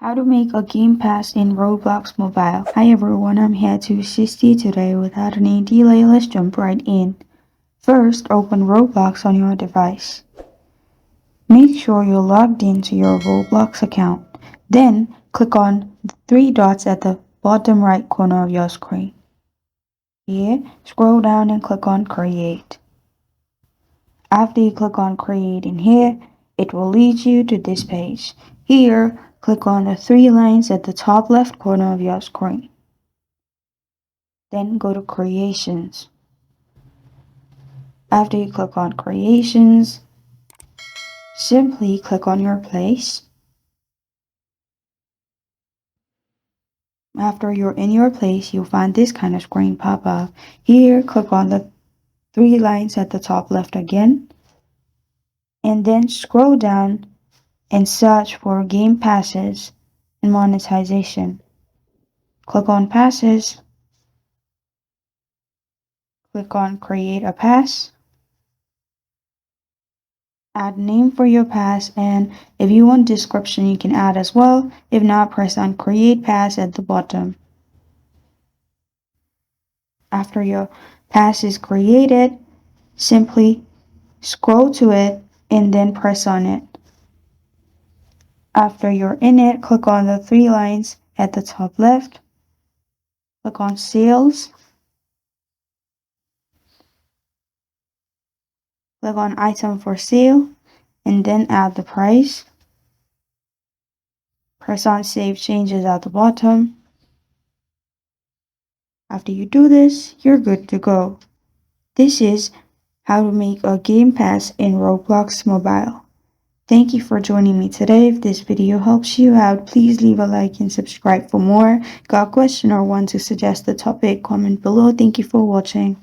How to make a game pass in Roblox Mobile. Hi everyone, I'm here to assist you today. Without any delay, let's jump right in. First, open Roblox on your device. Make sure you're logged into your Roblox account. Then, click on the three dots at the bottom right corner of your screen. Here, scroll down and click on Create. After you click on Create in here, it will lead you to this page. Here, click on the three lines at the top left corner of your screen. Then go to Creations. After you click on Creations, simply click on your place. After you're in your place, you'll find this kind of screen pop up. Here, click on the three lines at the top left again, and then scroll down and search for Gamepasses and monetization. Click on Passes. Click on Create a Pass. Add name for your pass, and if you want description, you can add as well. If not, press on Create Pass at the bottom. After your pass is created, simply scroll to it and then press on it. After you're in it, click on the three lines at the top left. Click on Sales. Click on Item for Sale and then add the price. Press on Save Changes at the bottom. After you do this, you're good to go. This is how to make a game pass in Roblox Mobile. Thank you for joining me today. If this video helps you out, please leave a like and subscribe for more. Got a question or want to suggest a topic? Comment below. Thank you for watching.